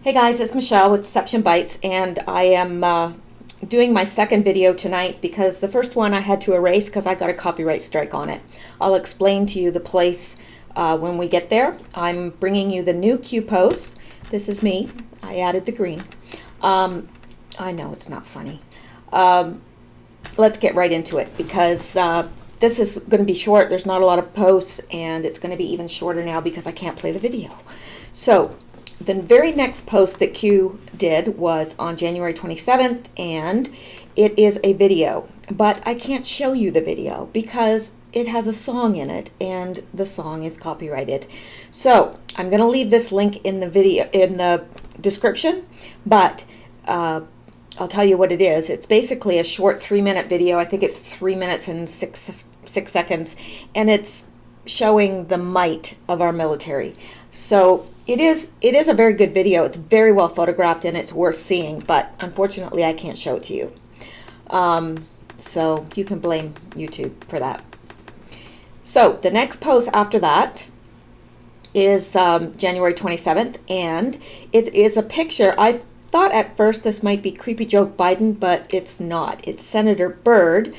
Hey guys, it's Michelle with DeceptionBytes, and I am doing my second video tonight because the first one I had to erase because I got a copyright strike on it. I'll explain to you the place when we get there. I'm bringing you the new Q posts. This is me. I added the green. I know it's not funny. Let's get right into it because this is going to be short. There's not a lot of posts, and it's going to be even shorter now because I can't play the video. So the very next post that Q did was on January 27th, and it is a video, but I can't show you the video because it has a song in it, and the song is copyrighted. So I'm going to leave this link in the video in the description, but I'll tell you what it is. It's basically a short 3-minute video. I think it's 3 minutes and six seconds, and it's showing the might of our military. So it is a very good video. It's very well photographed and it's worth seeing, but unfortunately I can't show it to you. So you can blame YouTube for that. So the next post after that is January 27th, and it is a picture. I thought at first this might be Creepy Joke Biden, but it's not. It's Senator Byrd,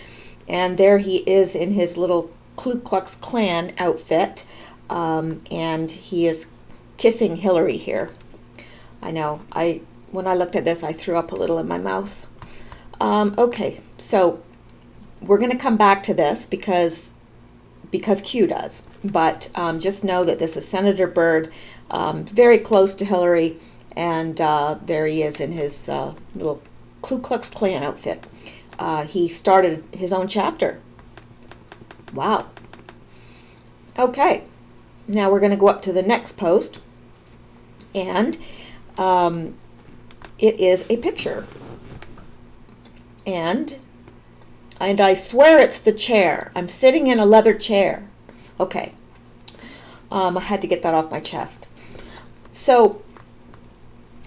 and there he is in his little Ku Klux Klan outfit, and he is kissing Hillary here. I know. When I looked at this, I threw up a little in my mouth. Okay, so we're going to come back to this because Q does. But just know that this is Senator Byrd, very close to Hillary, and there he is in his little Ku Klux Klan outfit. He started his own chapter. Wow. Okay, now we're going to go up to the next post, and it is a picture, and I swear it's the chair. I'm sitting in a leather chair. Okay, I had to get that off my chest. So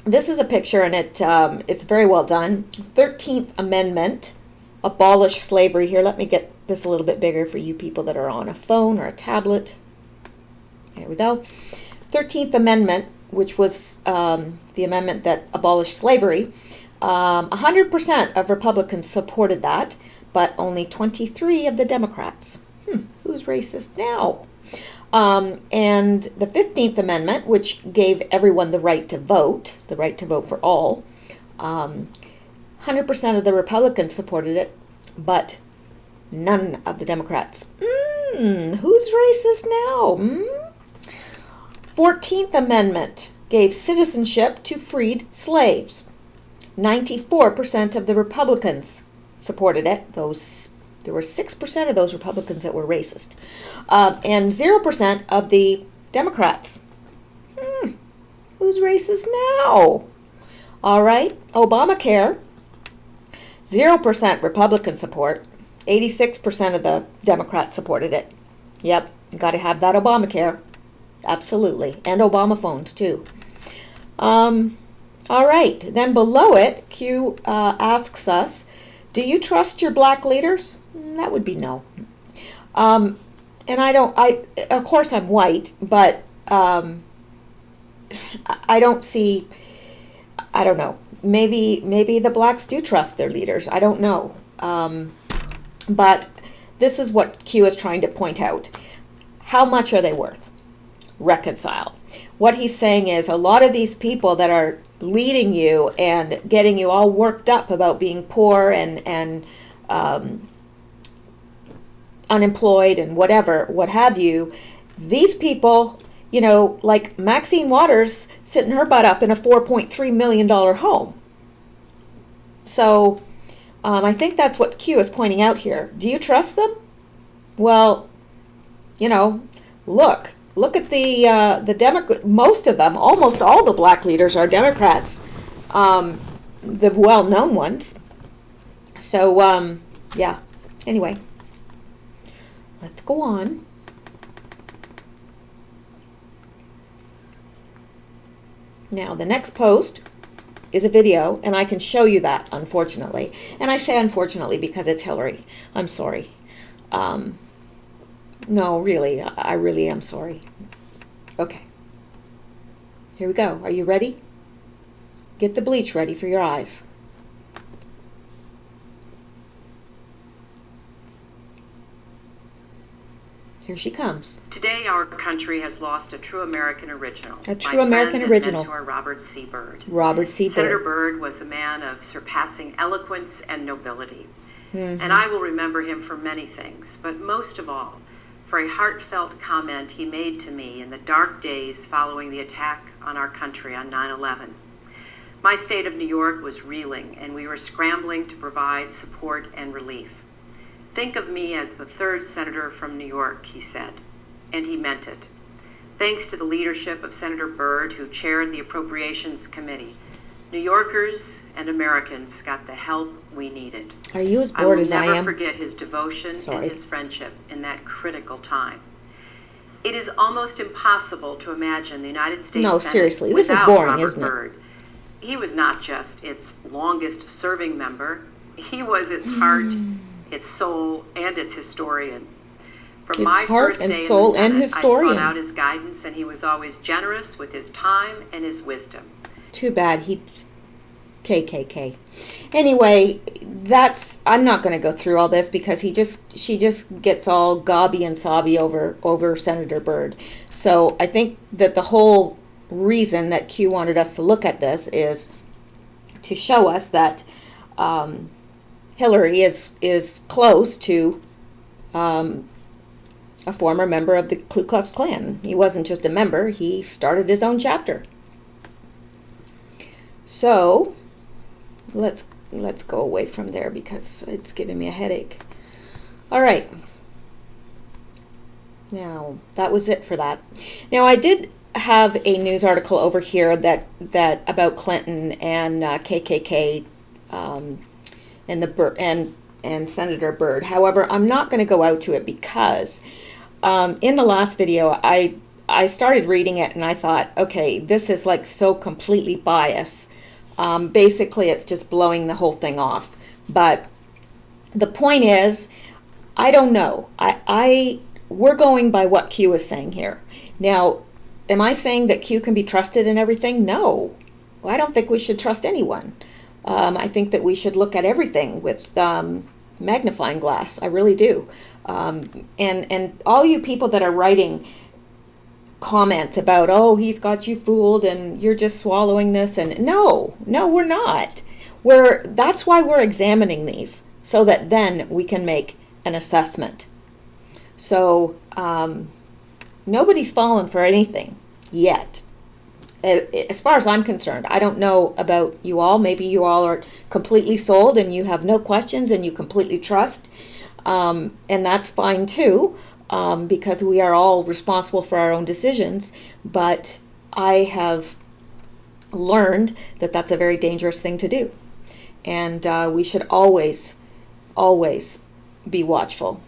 this is a picture, and it's very well done. 13th Amendment, abolish slavery. Here, let me get this a little bit bigger for you people that are on a phone or a tablet. There we go. 13th Amendment, which was the amendment that abolished slavery. 100% of Republicans supported that, but only 23 of the Democrats. Who's racist now? And the 15th Amendment, which gave everyone the right to vote for all. 100% of the Republicans supported it, but none of the Democrats. Who's racist now? 14th Amendment gave citizenship to freed slaves. 94% of the Republicans supported it. There were 6% of those Republicans that were racist. And 0% of the Democrats. Who's racist now? All right, Obamacare, 0% Republican support. 86% of the Democrats supported it. Yep, got to have that Obamacare. Absolutely. And Obama phones, too. All right. Then below it, Q asks us, do you trust your black leaders? That would be no. And of course I'm white, but I don't know. Maybe the blacks do trust their leaders. I don't know. But this is what Q is trying to point out. How much are they worth? Reconcile. What he's saying is a lot of these people that are leading you and getting you all worked up about being poor and unemployed and whatever, what have you, these people, like Maxine Waters sitting her butt up in a $4.3 million home. So I think that's what Q is pointing out here. Do you trust them? Well, look at the Democrat. Most of them, almost all the black leaders are Democrats, the well-known ones. So yeah. Anyway, let's go on. Now the next post is a video, and I can show you that, unfortunately. And I say unfortunately because it's Hillary. I'm sorry. No, really, I really am sorry. Okay. Here we go. Are you ready? Get the bleach ready for your eyes. Here she comes. Today, our country has lost a true American original. A true American original. My friend and mentor, Robert C. Byrd. Robert C. Byrd. Senator Byrd was a man of surpassing eloquence and nobility. And I will remember him for many things, but most of all, for a heartfelt comment he made to me in the dark days following the attack on our country on 9/11. My state of New York was reeling, and we were scrambling to provide support and relief. Think of me as the third senator from New York, he said, and he meant it. Thanks to the leadership of Senator Byrd, who chaired the Appropriations Committee, New Yorkers and Americans got the help we needed. Are you as bored as I am? I will never forget his devotion and his friendship in that critical time. It is almost impossible to imagine the United States No, Senate seriously, this is without boring, Robert isn't it? Byrd. He was not just its longest serving member, he was its heart, its soul, and its historian. From my first day in the Senate, I sought out his guidance, and he was always generous with his time and his wisdom. Too bad he's KKK. Anyway, I'm not going to go through all this because she just gets all gobby and sobby over Senator Byrd. So I think that the whole reason that Q wanted us to look at this is to show us that Hillary is close to a former member of the Ku Klux Klan. He wasn't just a member, he started his own chapter. So let's go away from there because it's giving me a headache. All right. Now, that was it for that. Now, I did have a news article over here that about Clinton and KKK and Senator Byrd. However, I'm not going to go out to it because in the last video, I started reading it and I thought, okay, this is like so completely biased. Basically, it's just blowing the whole thing off. But the point is, I don't know. We're going by what Q is saying here. Now, am I saying that Q can be trusted in everything? No. Well, I don't think we should trust anyone. I think that we should look at everything with magnifying glass. I really do. And all you people that are writing comments about, oh, he's got you fooled and you're just swallowing this, and no, we're not. That's why we're examining these, so that then we can make an assessment. So nobody's fallen for anything yet. As far as I'm concerned, I don't know about you all. Maybe you all are completely sold and you have no questions and you completely trust. And that's fine too, because we are all responsible for our own decisions. But I have learned that that's a very dangerous thing to do. And we should always be watchful.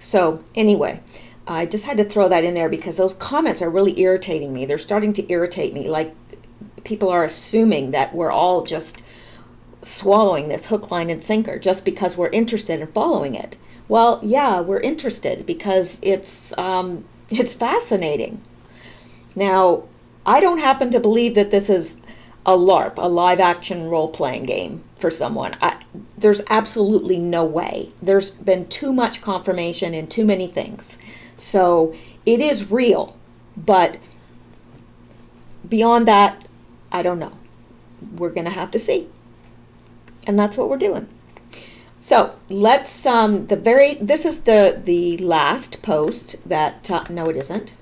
So anyway, I just had to throw that in there because those comments are really irritating me. They're starting to irritate me. Like, people are assuming that we're all just swallowing this hook, line, and sinker just because we're interested in following it. Well, yeah, we're interested because it's fascinating. Now, I don't happen to believe that this is a LARP, a live-action role-playing game for someone. There's absolutely no way. There's been too much confirmation in too many things. So it is real, but beyond that, I don't know. We're going to have to see. And that's what we're doing. So let's, this is the last post that, no it isn't.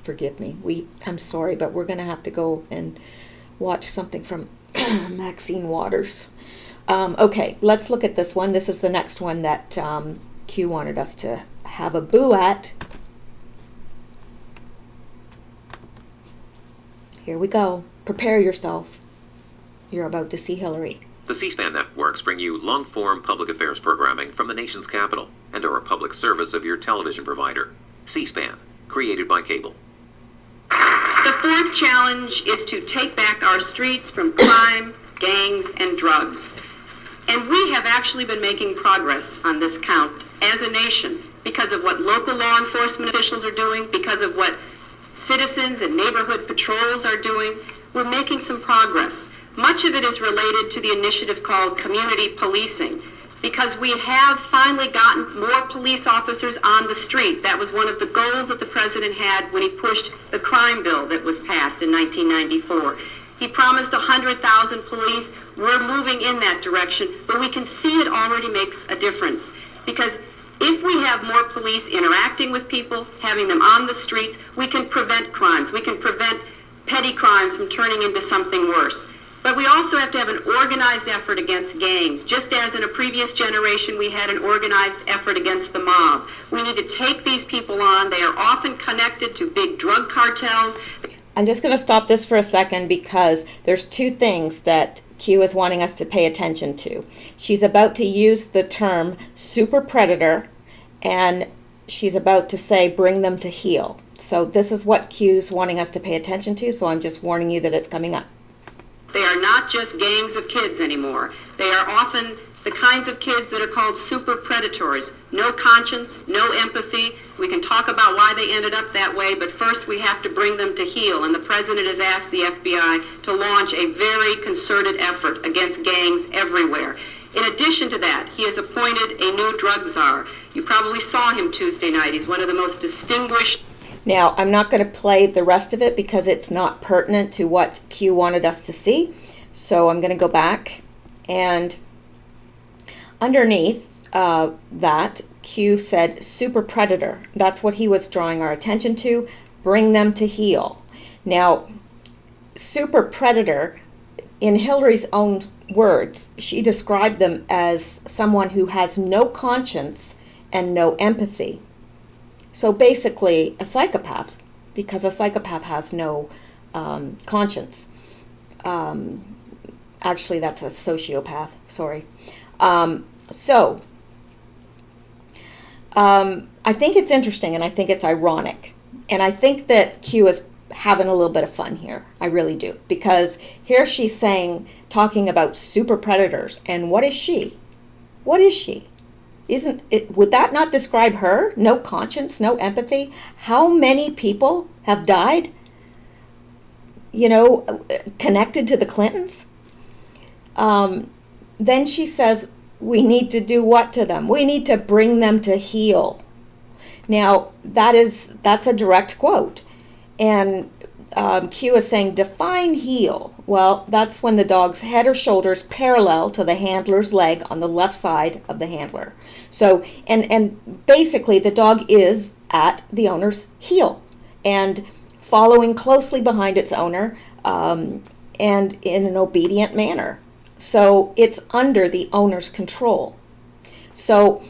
Forgive me. I'm sorry, but we're going to have to go and watch something from Maxine Waters. Okay, let's look at this one. This is the next one that Q wanted us to have a boo at. Here we go. Prepare yourself. You're about to see Hillary. The C-SPAN networks bring you long-form public affairs programming from the nation's capital and are a public service of your television provider. C-SPAN, created by cable. The fourth challenge is to take back our streets from crime, gangs, and drugs. And we have actually been making progress on this count as a nation because of what local law enforcement officials are doing, because of what citizens and neighborhood patrols are doing. we're making some progress. Much of it is related to the initiative called community policing, because we have finally gotten more police officers on the street. That was one of the goals that the president had when he pushed the crime bill that was passed in 1994. He promised 100,000 police. We're moving in that direction, but we can see it already makes a difference. Because if we have more police interacting with people, having them on the streets, we can prevent crimes. We can prevent petty crimes from turning into something worse. But we also have to have an organized effort against gangs. Just as in a previous generation we had an organized effort against the mob. We need to take these people on. They are often connected to big drug cartels. I'm just going to stop this for a second because there's two things that Q is wanting us to pay attention to. She's about to use the term super predator, and she's about to say bring them to heel. So this is what Q's wanting us to pay attention to, so I'm just warning you that it's coming up. They are not just gangs of kids anymore. They are often the kinds of kids that are called super predators. No conscience, no empathy. We can talk about why they ended up that way, but first we have to bring them to heel. And the president has asked the FBI to launch a very concerted effort against gangs everywhere. In addition to that, he has appointed a new drug czar. You probably saw him Tuesday night. He's one of the most distinguished. Now, I'm not going to play the rest of it because it's not pertinent to what Q wanted us to see. So I'm going to go back, and underneath that, Q said super predator. That's what he was drawing our attention to. Bring them to heel. Now, super predator, in Hillary's own words, she described them as someone who has no conscience and no empathy. So basically a psychopath, because a psychopath has no conscience. Actually, that's a sociopath, sorry. I think it's interesting, and I think it's ironic. And I think that Q is having a little bit of fun here. I really do. Because here she's saying, talking about super predators. And what is she? What is she? Isn't it, would that not describe her? No conscience, no empathy? How many people have died, you know, connected to the Clintons? Then she says, we need to do what to them? We need to bring them to heel. Now, that's a direct quote. And Q is saying, define heel. Well, that's when the dog's head or shoulders parallel to the handler's leg on the left side of the handler. So, and basically the dog is at the owner's heel and following closely behind its owner and in an obedient manner. So it's under the owner's control. So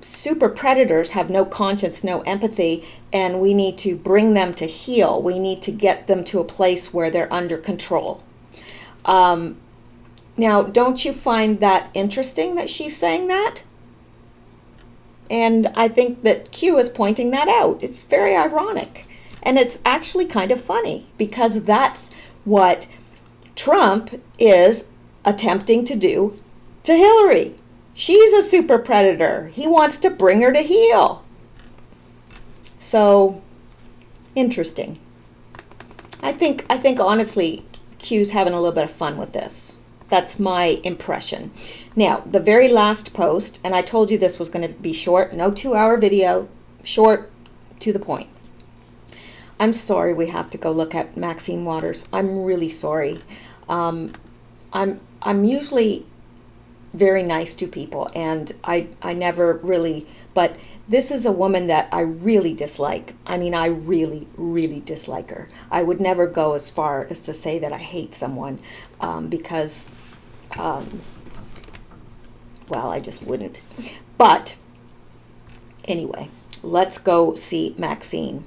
super predators have no conscience, no empathy, and we need to bring them to heel. We need to get them to a place where they're under control. Now, don't you find that interesting that she's saying that? And I think that Q is pointing that out. It's very ironic. And it's actually kind of funny because that's what Trump is attempting to do to Hillary. She's a super predator. He wants to bring her to heel. So, interesting. I think honestly, Q's having a little bit of fun with this. That's my impression. Now, the very last post, and I told you this was going to be short, no 2-hour video, short, to the point. I'm sorry we have to go look at Maxine Waters. I'm really sorry. I'm usually very nice to people, and I never really, but this is a woman that I really dislike. I mean, I really, really dislike her. I would never go as far as to say that I hate someone because, well, I just wouldn't. But anyway, let's go see Maxine.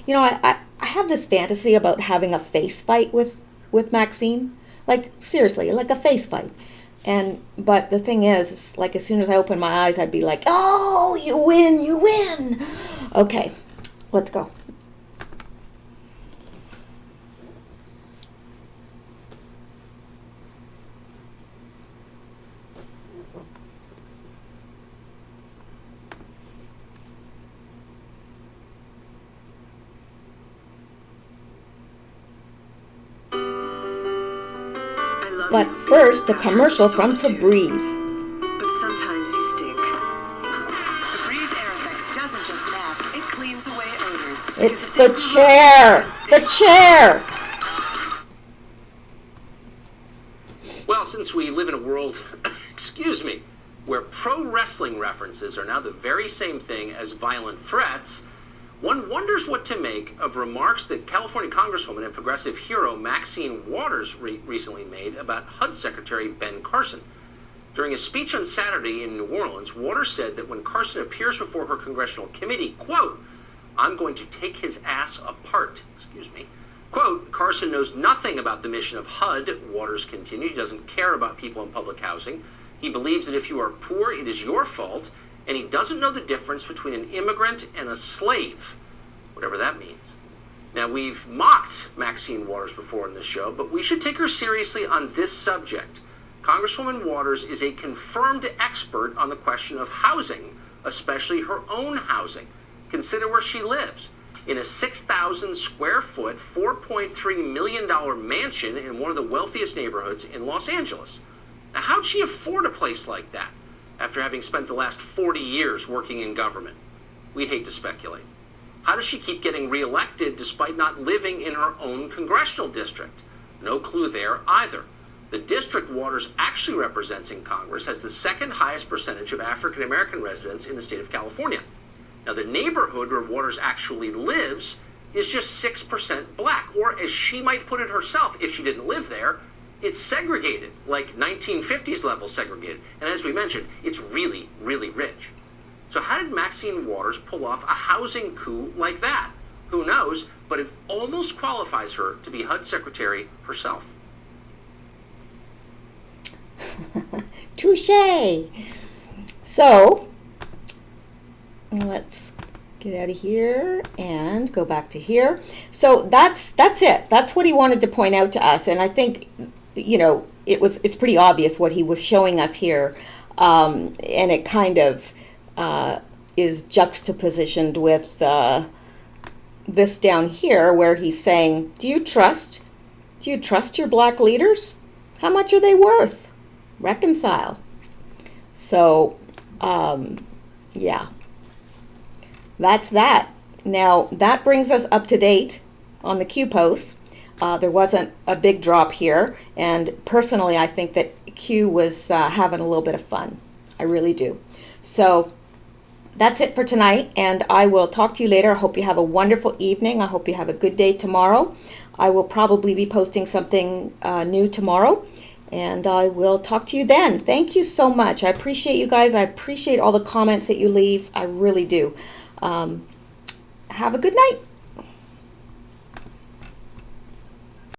You know, I have this fantasy about having a face fight with Maxine. Like, seriously, like a face fight. But the thing is, like, as soon as I open my eyes, I'd be like, oh, you win, you win. Okay, let's go. But first, a commercial from Febreze. But sometimes you stink. Febreze Air Effects doesn't just mask, it cleans away odors. It's the chair! The chair! Well, since we live in a world, excuse me, where pro wrestling references are now the very same thing as violent threats, one wonders what to make of remarks that California Congresswoman and progressive hero Maxine Waters recently made about HUD Secretary Ben Carson. During a speech on Saturday in New Orleans, Waters said that when Carson appears before her congressional committee, quote, "I'm going to take his ass apart," excuse me. Quote, "Carson knows nothing about the mission of HUD," Waters continued. "He doesn't care about people in public housing. He believes that if you are poor, it is your fault, and he doesn't know the difference between an immigrant and a slave," whatever that means. Now, we've mocked Maxine Waters before in this show, but we should take her seriously on this subject. Congresswoman Waters is a confirmed expert on the question of housing, especially her own housing. Consider where she lives. In a 6,000 square foot, $4.3 million mansion in one of the wealthiest neighborhoods in Los Angeles. Now, how'd she afford a place like that after having spent the last 40 years working in government? We'd hate to speculate. How does she keep getting reelected despite not living in her own congressional district? No clue there either. The district Waters actually represents in Congress has the second highest percentage of African American residents in the state of California. Now, the neighborhood where Waters actually lives is just 6% black, or as she might put it herself, if she didn't live there, it's segregated, like 1950s level segregated. And as we mentioned, it's really, really rich. So how did Maxine Waters pull off a housing coup like that? Who knows, but it almost qualifies her to be HUD secretary herself. Touché! So, let's get out of here and go back to here. So that's it. That's what he wanted to point out to us. And I think, you know, it's pretty obvious what he was showing us here. And it kind of is juxtapositioned with this down here where he's saying, do you trust your black leaders? How much are they worth? Reconcile. So, yeah. That's that. Now, that brings us up to date on the Q posts. There wasn't a big drop here, and personally, I think that Q was having a little bit of fun. I really do. So, that's it for tonight, and I will talk to you later. I hope you have a wonderful evening. I hope you have a good day tomorrow. I will probably be posting something new tomorrow, and I will talk to you then. Thank you so much. I appreciate you guys. I appreciate all the comments that you leave. I really do. Have a good night.